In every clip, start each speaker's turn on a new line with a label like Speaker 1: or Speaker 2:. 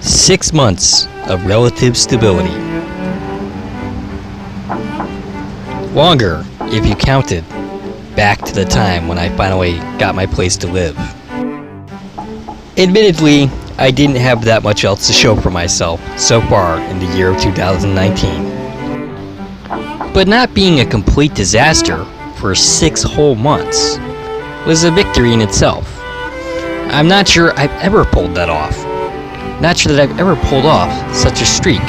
Speaker 1: 6 months of relative stability. Longer, if you counted back to the time when I finally got my place to live. Admittedly, I didn't have that much else to show for myself so far in the year of 2019. But not being a complete disaster for 6 whole months was a victory in itself. I'm not sure I've ever pulled that off. Not sure that I've ever pulled off such a streak.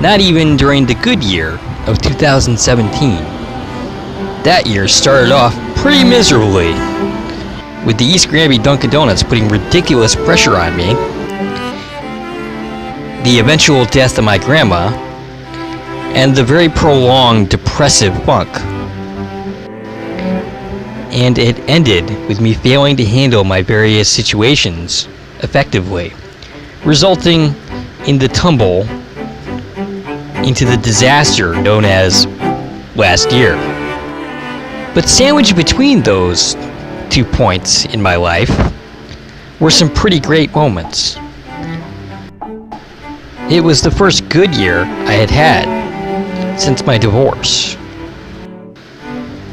Speaker 1: Not even during the good year of 2017. That year started off pretty miserably, with the East Granby Dunkin' Donuts putting ridiculous pressure on me, the eventual death of my grandma, and the very prolonged depressive funk. And it ended with me failing to handle my various situations effectively, resulting in the tumble into the disaster known as last year. But sandwiched between those 2 points in my life were some pretty great moments. It was the first good year I had had since my divorce,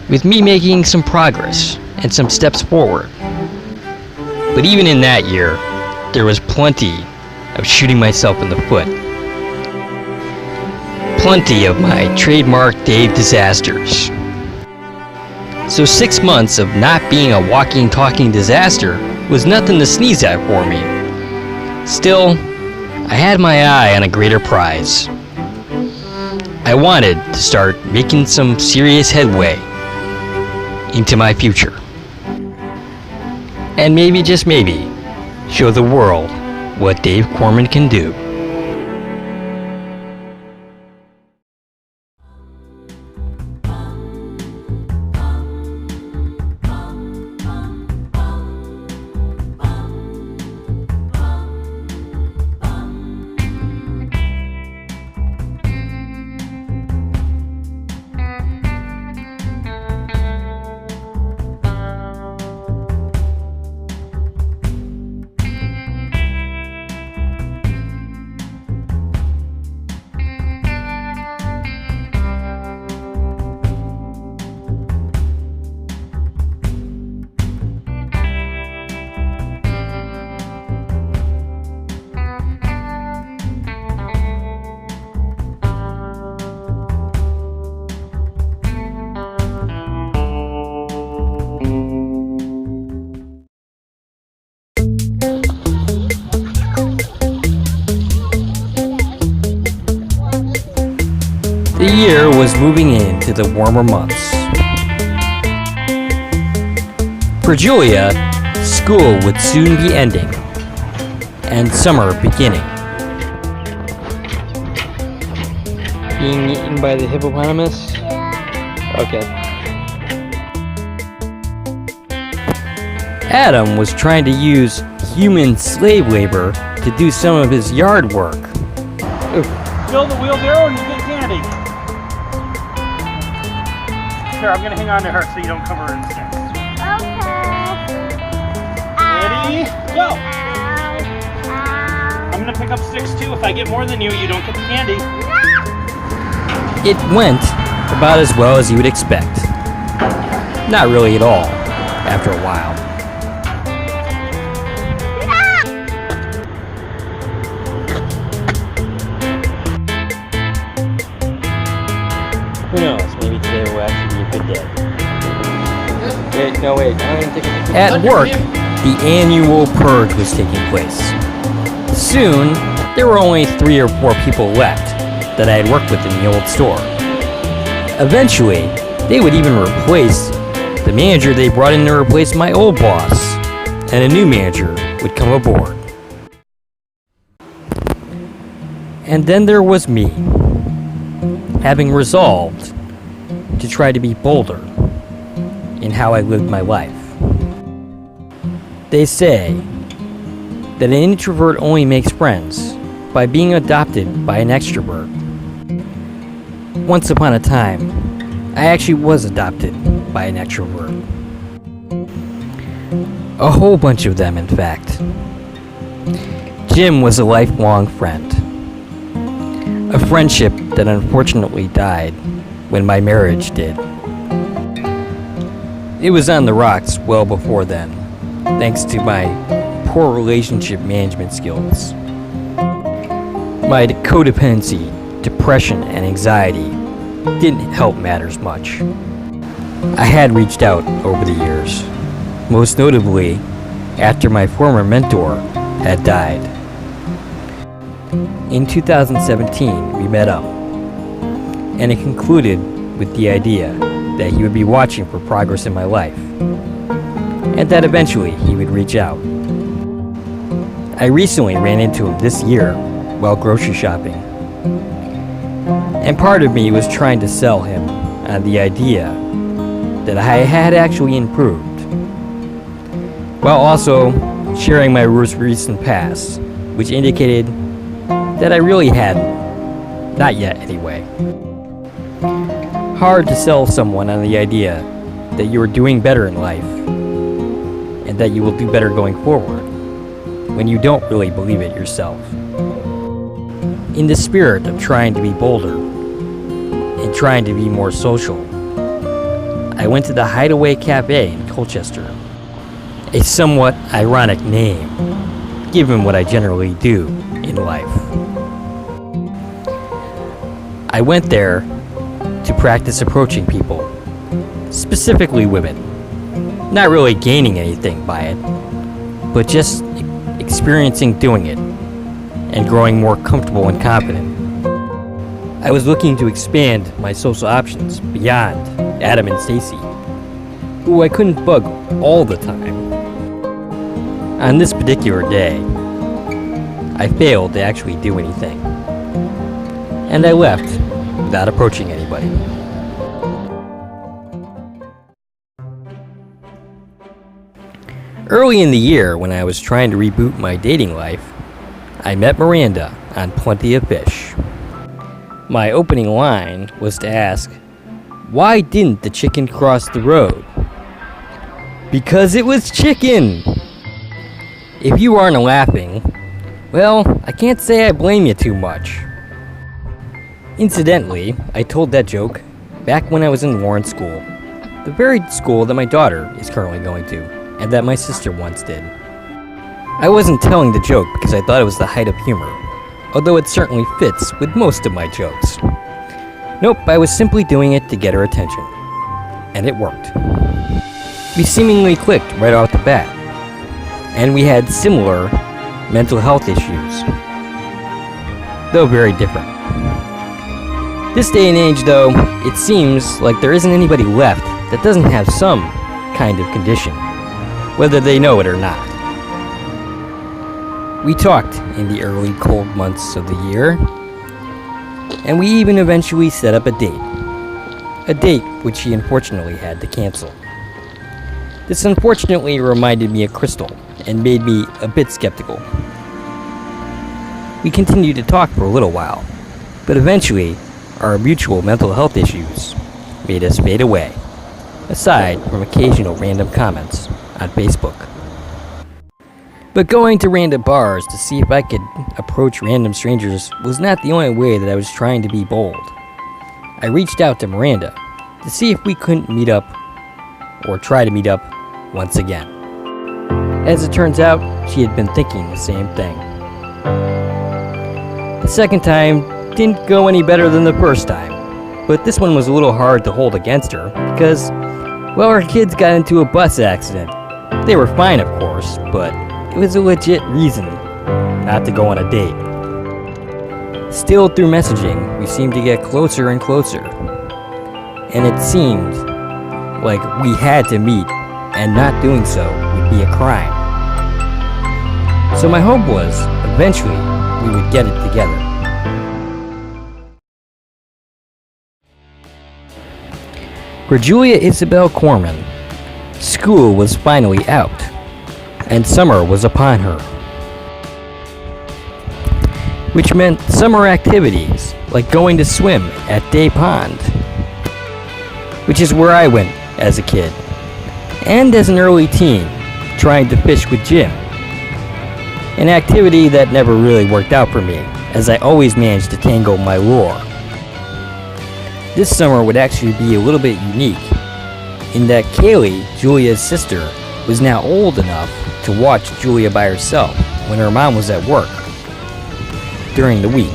Speaker 1: with me making some progress and some steps forward. But even in that year, there was plenty of shooting myself in the foot. Plenty of my trademark Dave disasters. So 6 months of not being a walking, talking disaster was nothing to sneeze at for me. Still, I had my eye on a greater prize. I wanted to start making some serious headway into my future. And maybe, just maybe, show the world what Dave Corman can do. The year was moving into the warmer months. For Julia, school would soon be ending, and summer beginning. Being eaten by the hippopotamus? Okay. Adam was trying to use human slave labor to do some of his yard work. Ooh.
Speaker 2: Fill the wheelbarrow and you get candy. Here, I'm gonna hang on to her so you don't cover her in sticks.
Speaker 3: Okay.
Speaker 2: Ready? Go! I'm gonna pick up sticks too. If I get more than you, you don't get the candy.
Speaker 1: It went about as well as you would expect. Not really at all, after a while. Who knows, maybe today will actually be a good day. Wait, no wait, I'm gonna take a... At work, the annual purge was taking place. Soon, there were only 3 or 4 people left that I had worked with in the old store. Eventually, they would even replace the manager they brought in to replace my old boss, and a new manager would come aboard. And then there was me, having resolved to try to be bolder in how I lived my life. They say that an introvert only makes friends by being adopted by an extrovert. Once upon a time, I actually was adopted by an extrovert. A whole bunch of them, in fact. Jim was a lifelong friend. A friendship that unfortunately died when my marriage did. It was on the rocks well before then, thanks to my poor relationship management skills. My codependency, depression, and anxiety didn't help matters much. I had reached out over the years, most notably after my former mentor had died. In 2017, we met up, and it concluded with the idea that he would be watching for progress in my life, and that eventually he would reach out. I recently ran into him this year while grocery shopping, and part of me was trying to sell him on the idea that I had actually improved, while also sharing my most recent past, which indicated that I really hadn't. Not yet, anyway. Hard to sell someone on the idea that you are doing better in life, and that you will do better going forward, when you don't really believe it yourself. In the spirit of trying to be bolder, and trying to be more social, I went to the Hideaway Cafe in Colchester. A somewhat ironic name, given what I generally do in life. I went there to practice approaching people, specifically women. Not really gaining anything by it, but just experiencing doing it and growing more comfortable and confident. I was looking to expand my social options beyond Adam and Stacy, who I couldn't bug all the time. On this particular day, I failed to actually do anything, and I left without approaching anybody. Early in the year, when I was trying to reboot my dating life, I met Miranda on Plenty of Fish. My opening line was to ask, why didn't the chicken cross the road? Because it was chicken! If you aren't laughing, well, I can't say I blame you too much. Incidentally, I told that joke back when I was in Lawrence School, the very school that my daughter is currently going to, and that my sister once did. I wasn't telling the joke because I thought it was the height of humor, although it certainly fits with most of my jokes. Nope, I was simply doing it to get her attention. And it worked. We seemingly clicked right off the bat, and we had similar mental health issues, though very different. This day and age, though, it seems like there isn't anybody left that doesn't have some kind of condition, whether they know it or not. We talked in the early cold months of the year, and we even eventually set up a date which she unfortunately had to cancel. This unfortunately reminded me of Crystal and made me a bit skeptical. We continued to talk for a little while, but eventually our mutual mental health issues made us fade away, aside from occasional random comments on Facebook. But going to random bars to see if I could approach random strangers was not the only way that I was trying to be bold. I reached out to Miranda to see if we couldn't meet up, or try to meet up, once again. As it turns out, she had been thinking the same thing. The second time didn't go any better than the first time, but this one was a little hard to hold against her because, well, her kids got into a bus accident. They were fine, of course, but it was a legit reason not to go on a date. Still, through messaging, we seemed to get closer and closer, and it seemed like we had to meet, and not doing so would be a crime. So my hope was, eventually, we would get it together. For Julia Isabel Corman, school was finally out, and summer was upon her. Which meant summer activities, like going to swim at Day Pond, which is where I went as a kid, and as an early teen, trying to fish with Jim. an activity that never really worked out for me, as I always managed to tangle my lure. This summer would actually be a little bit unique, in that Kaylee, Julia's sister, was now old enough to watch Julia by herself when her mom was at work during the week.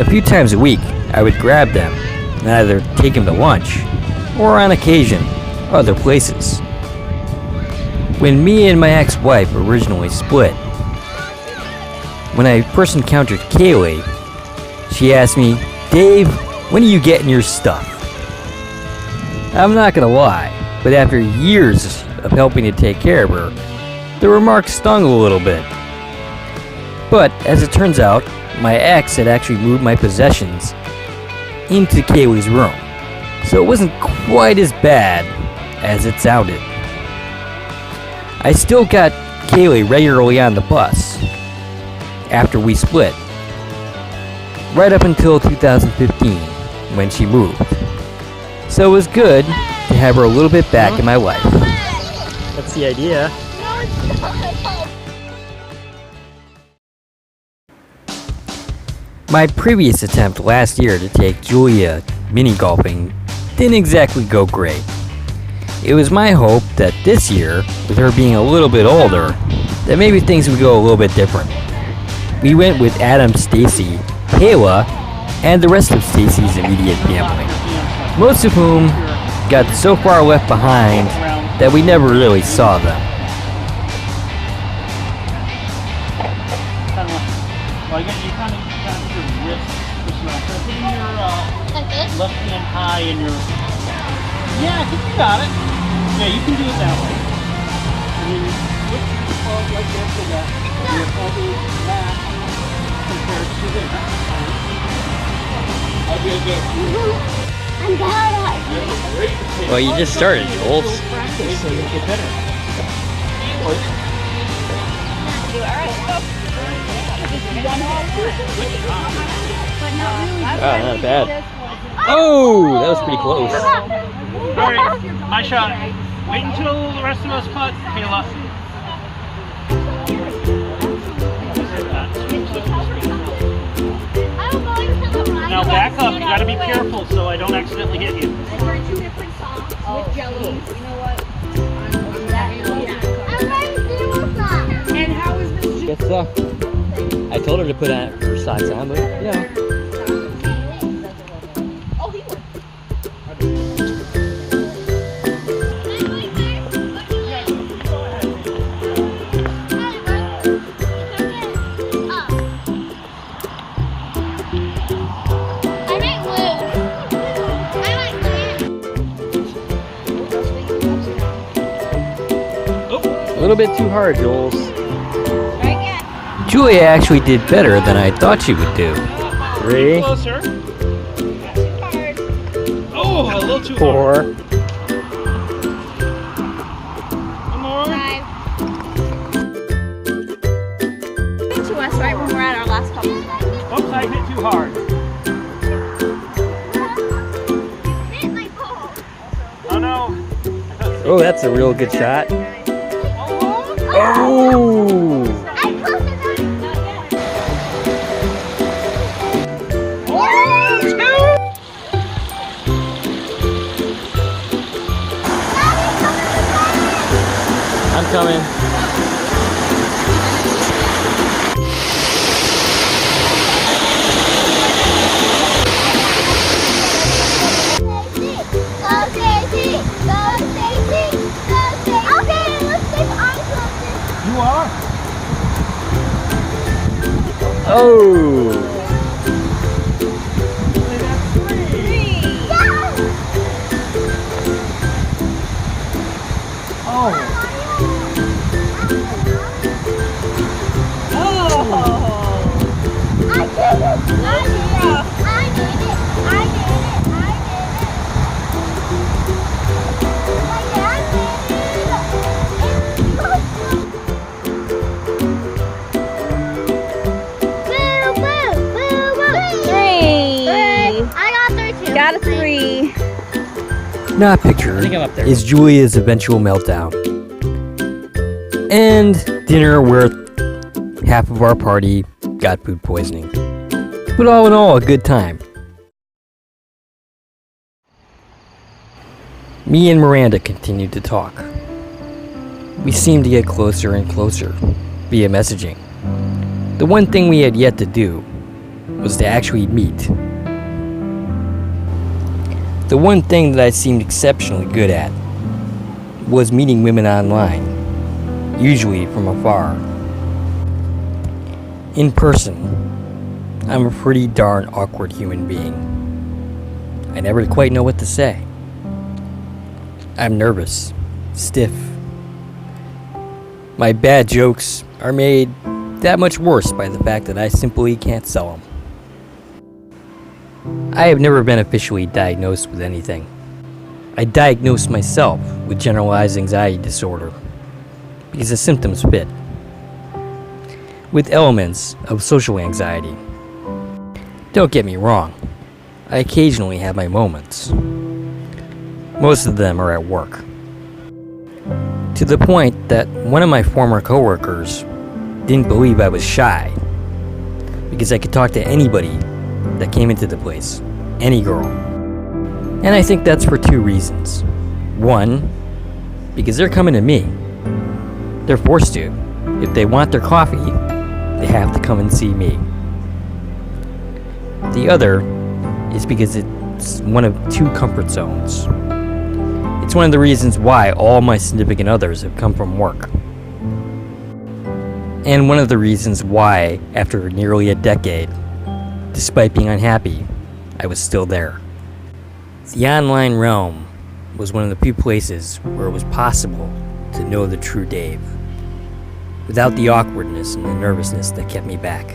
Speaker 1: A few times a week, I would grab them and either take them to lunch, or on occasion, other places. When me and my ex-wife originally split, when I first encountered Kaylee, she asked me, "Dave, when are you getting your stuff?" I'm not gonna lie, but after years of helping to take care of her, the remark stung a little bit. But as it turns out, my ex had actually moved my possessions into Kaylee's room, so it wasn't quite as bad as it sounded. I still got Kaylee regularly on the bus after we split, right up until 2015 when she moved. So it was good to have her a little bit back in my life.
Speaker 2: That's the idea.
Speaker 1: My previous attempt last year to take Julia mini golfing didn't exactly go great. It was my hope that this year, with her being a little bit older, that maybe things would go a little bit different. We went with Adam, Stacy, Kayla, and the rest of Stacy's immediate family, most of whom got so far left behind that we never really saw them.
Speaker 2: Well, you kind of your wrist pushing out. So putting your
Speaker 3: Like this?
Speaker 2: left hand high in your. Yeah, I think you got it. Yeah, you can do it that way. And then you put your palms like this so that your elbow back compared to this. Okay, good.
Speaker 3: I'm down.
Speaker 1: Well, you just started, Jules.
Speaker 2: Practice so you'll get better.
Speaker 1: Not bad. Oh, that was pretty close.
Speaker 2: Alright, my shot. Wait until the rest of us putt, Kayla. Now back up, you gotta be careful so I don't accidentally hit you.
Speaker 4: We're two different songs with jellies. You know what? And how is Miss
Speaker 1: Guess so. I told her to put on her socks on, but yeah.
Speaker 4: Oh, he would.
Speaker 1: A little bit too hard, Jules. Julia actually did better than I thought she would do. 3,
Speaker 2: Closer. Oh, a little too
Speaker 1: 4.
Speaker 2: hard. One more.
Speaker 4: To us right when we're at our last couple.
Speaker 2: Oops, I hit too hard. Oh no.
Speaker 1: Oh, that's a real good shot. Oh! I'm coming.
Speaker 2: You are?
Speaker 1: Oh!
Speaker 4: Got a 3.
Speaker 1: Not pictured is Julia's eventual meltdown. And dinner where half of our party got food poisoning. But all in all, a good time. Me and Miranda continued to talk. We seemed to get closer and closer via messaging. The one thing we had yet to do was to actually meet. The one thing that I seemed exceptionally good at was meeting women online, usually from afar. In person, I'm a pretty darn awkward human being. I never quite know what to say. I'm nervous, stiff. My bad jokes are made that much worse by the fact that I simply can't sell them. I have never been officially diagnosed with anything. I diagnosed myself with generalized anxiety disorder because the symptoms fit, with elements of social anxiety. Don't get me wrong, I occasionally have my moments. Most of them are at work. To the point that one of my former coworkers didn't believe I was shy because I could talk to anybody that came into the place, any girl. And I think that's for two reasons. One, because they're coming to me. They're forced to. If they want their coffee, they have to come and see me. The other is because it's one of two comfort zones. It's one of the reasons why all my significant others have come from work. And one of the reasons why, after nearly a decade, despite being unhappy, I was still there. The online realm was one of the few places where it was possible to know the true Dave, without the awkwardness and the nervousness that kept me back.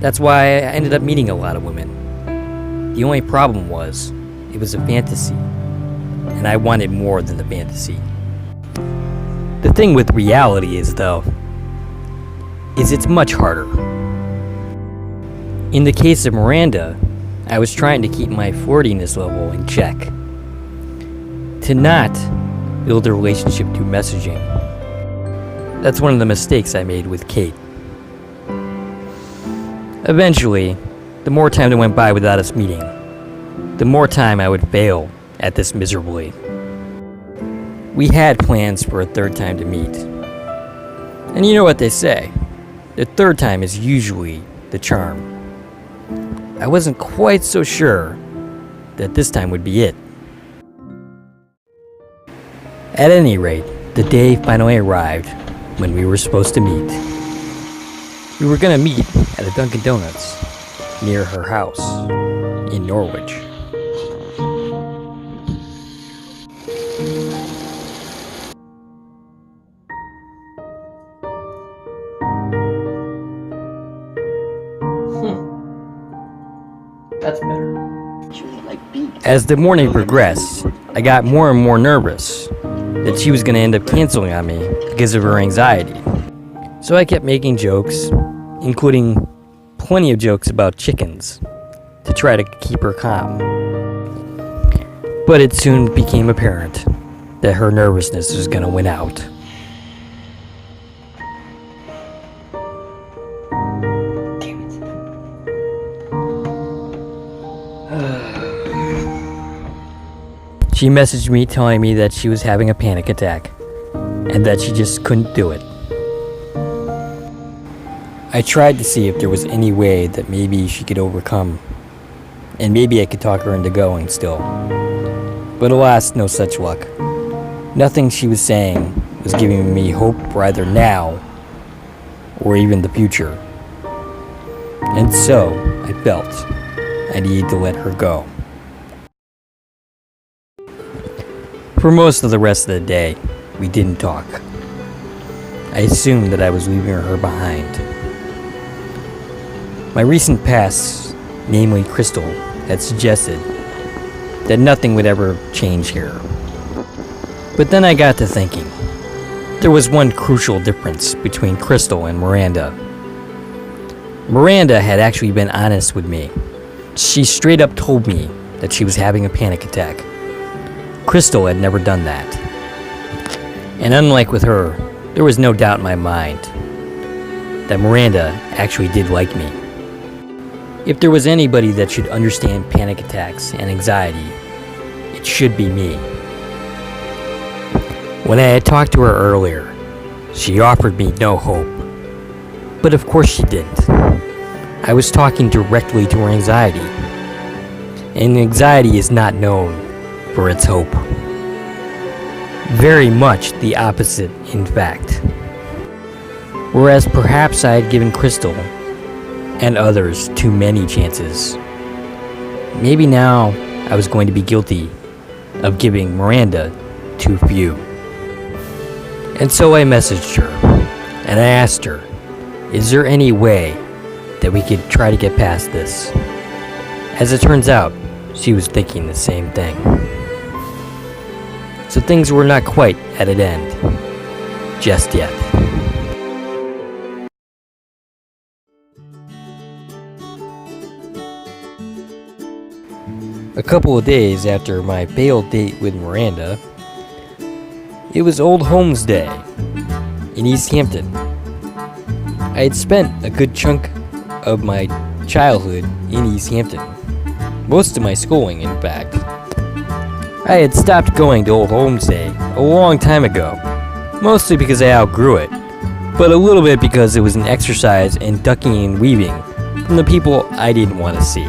Speaker 1: That's why I ended up meeting a lot of women. The only problem was, it was a fantasy, and I wanted more than the fantasy. The thing with reality is, though, it's much harder. In the case of Miranda, I was trying to keep my flirtiness level in check. To not build a relationship through messaging. That's one of the mistakes I made with Kate. Eventually, the more time that went by without us meeting, the more time I would fail at this miserably. We had plans for a third time to meet. And you know what they say, the third time is usually the charm. I wasn't quite so sure that this time would be it. At any rate, the day finally arrived when we were supposed to meet. We were gonna meet at a Dunkin' Donuts near her house in Norwich.
Speaker 2: That's better.
Speaker 1: As the morning progressed, I got more and more nervous that she was going to end up canceling on me because of her anxiety. So I kept making jokes, including plenty of jokes about chickens, to try to keep her calm. But it soon became apparent that her nervousness was going to win out. She messaged me telling me that she was having a panic attack and that she just couldn't do it. I tried to see if there was any way that maybe she could overcome, and maybe I could talk her into going still. But alas, no such luck. Nothing she was saying was giving me hope for either now or even the future. And so I felt I needed to let her go. For most of the rest of the day, we didn't talk. I assumed that I was leaving her behind. My recent past, namely Crystal, had suggested that nothing would ever change here. But then I got to thinking. There was one crucial difference between Crystal and Miranda. Miranda had actually been honest with me. She straight up told me that she was having a panic attack. Crystal had never done that. And unlike with her, there was no doubt in my mind. that Miranda actually did like me. If there was anybody that should understand panic attacks and anxiety, it should be me. When I had talked to her earlier, she offered me no hope. But of course she didn't. I was talking directly to her anxiety. And anxiety is not known for its hope. Very much the opposite, in fact. Whereas perhaps I had given Crystal and others too many chances, maybe now I was going to be guilty of giving Miranda too few. And so I messaged her, and I asked her, is there any way that we could try to get past this? As it turns out, she was thinking the same thing. So things were not quite at an end, just yet. A couple of days after my failed date with Miranda, it was Old Homes Day in East Hampton. I had spent a good chunk of my childhood in East Hampton. Most of my schooling, in fact. I had stopped going to Old Homes Day a long time ago, mostly because I outgrew it, but a little bit because it was an exercise in ducking and weaving from the people I didn't want to see.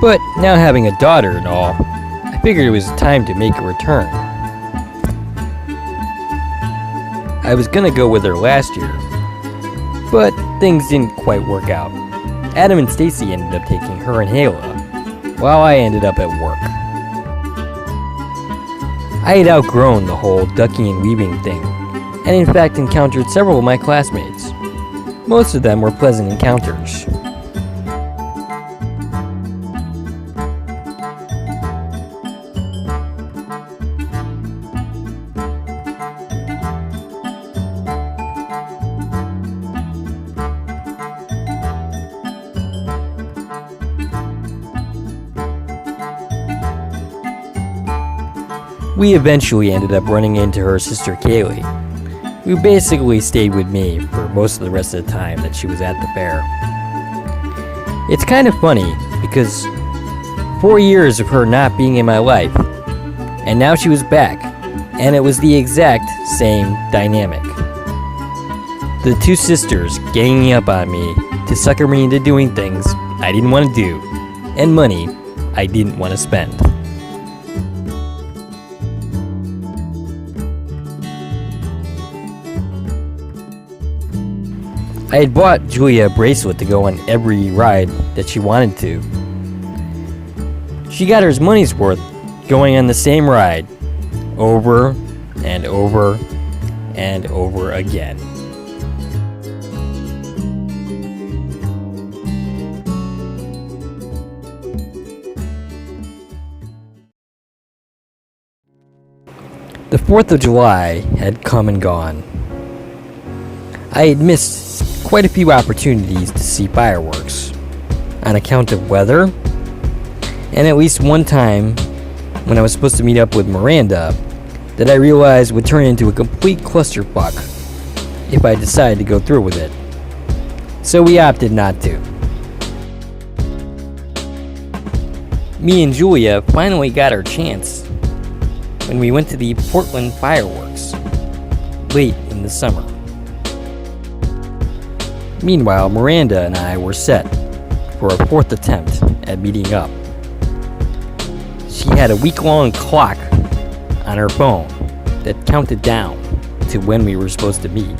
Speaker 1: But now having a daughter and all, I figured it was time to make a return. I was gonna go with her last year, but things didn't quite work out. Adam and Stacy ended up taking her and Hayla, while I ended up at work. I had outgrown the whole ducking and weaving thing, and in fact encountered several of my classmates. Most of them were pleasant encounters. We eventually ended up running into her sister Kaylee, who basically stayed with me for most of the rest of the time that she was at the fair. It's kind of funny because 4 years of her not being in my life, and now she was back, and it was the exact same dynamic. The two sisters ganging up on me to sucker me into doing things I didn't want to do, and money I didn't want to spend. I had bought Julia a bracelet to go on every ride that she wanted to. She got her money's worth going on the same ride over and over and over again. The 4th of July had come and gone. I had missed quite a few opportunities to see fireworks on account of weather, and at least one time when I was supposed to meet up with Miranda that I realized would turn into a complete clusterfuck if I decided to go through with it. So we opted not to. Me and Julia finally got our chance when we went to the Portland fireworks late in the summer. Meanwhile, Miranda and I were set for a 4th attempt at meeting up. She had a week-long clock on her phone that counted down to when we were supposed to meet.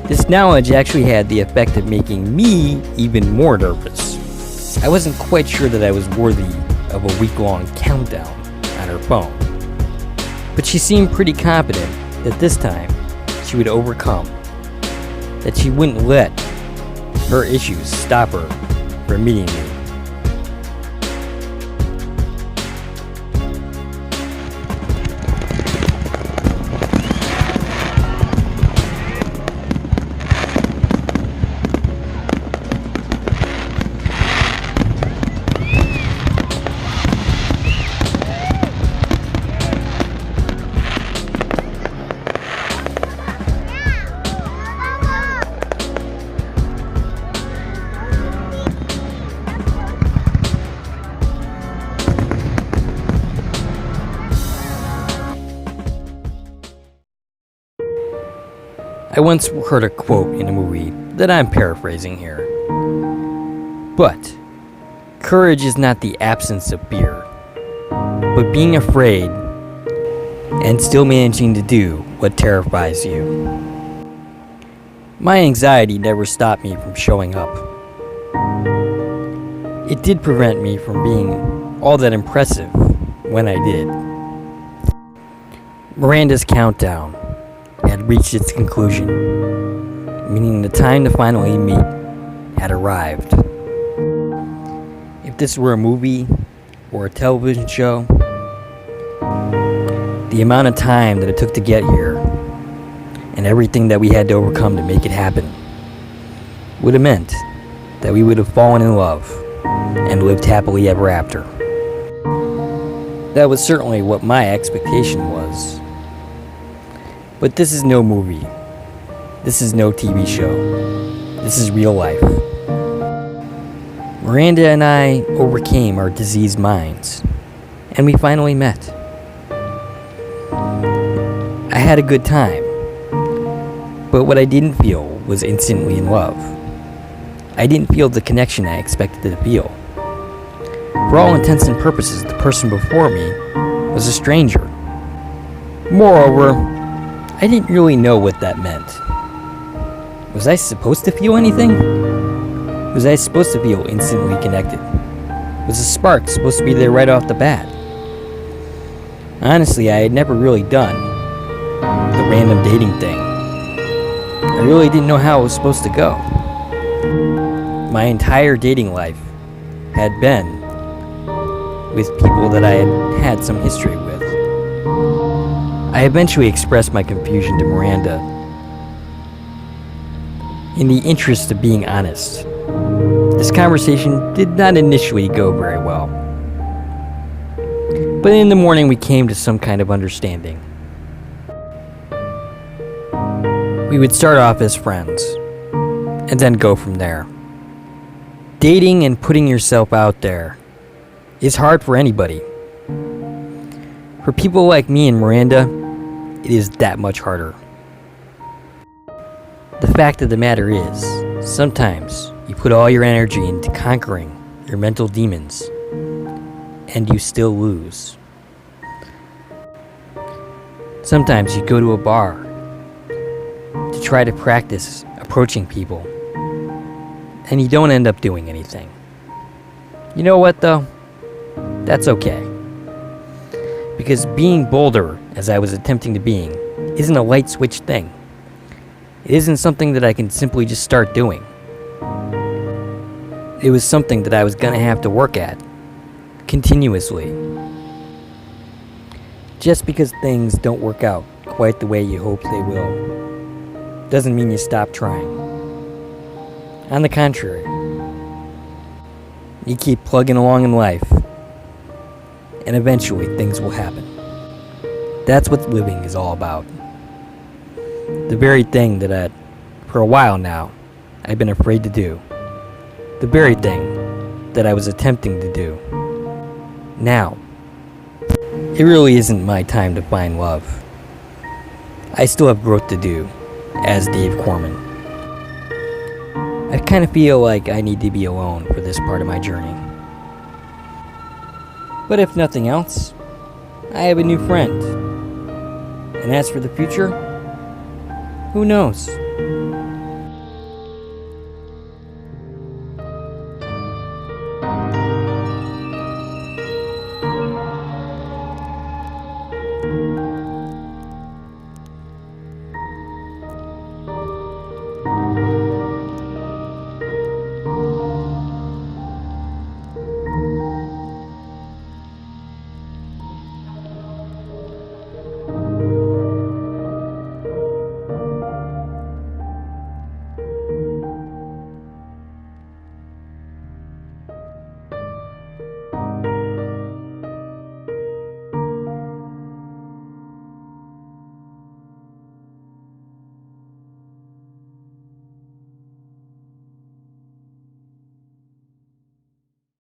Speaker 1: This knowledge actually had the effect of making me even more nervous. I wasn't quite sure that I was worthy of a week-long countdown on her phone. But she seemed pretty confident that this time she would overcome, that she wouldn't let her issues stop her from meeting me. I once heard a quote in a movie that I'm paraphrasing here. But courage is not the absence of fear, but being afraid and still managing to do what terrifies you. My anxiety never stopped me from showing up. It did prevent me from being all that impressive when I did. Miranda's countdown had reached its conclusion, meaning the time to finally meet had arrived. If this were a movie or a television show, the amount of time that it took to get here and everything that we had to overcome to make it happen would have meant that we would have fallen in love and lived happily ever after. That was certainly what my expectation was. But this is no movie. This is no TV show. This is real life. Miranda and I overcame our diseased minds, and we finally met. I had a good time, but what I didn't feel was instantly in love. I didn't feel the connection I expected to feel. For all intents and purposes, the person before me was a stranger. Moreover, I didn't really know what that meant. Was I supposed to feel anything? Was I supposed to feel instantly connected? Was the spark supposed to be there right off the bat? Honestly, I had never really done the random dating thing. I really didn't know how it was supposed to go. My entire dating life had been with people that I had had some history with. I eventually expressed my confusion to Miranda in the interest of being honest. This conversation did not initially go very well, but in the morning we came to some kind of understanding. We would start off as friends, and then go from there. Dating and putting yourself out there is hard for anybody. For people like me and Miranda, it is that much harder. The fact of the matter is, sometimes you put all your energy into conquering your mental demons, and you still lose. Sometimes you go to a bar to try to practice approaching people, and you don't end up doing anything. You know what though? That's okay. Because being bolder, as I was attempting to being, isn't a light switch thing. It isn't something that I can simply just start doing. It was something that I was gonna have to work at, continuously. Just because things don't work out quite the way you hope they will, doesn't mean you stop trying. On the contrary, you keep plugging along in life, and eventually things will happen. That's what living is all about. The very thing that for a while now, I've been afraid to do. The very thing that I was attempting to do. Now, it really isn't my time to find love. I still have growth to do, as Dave Corman. I kind of feel like I need to be alone for this part of my journey. But if nothing else, I have a new friend. And as for the future, who knows?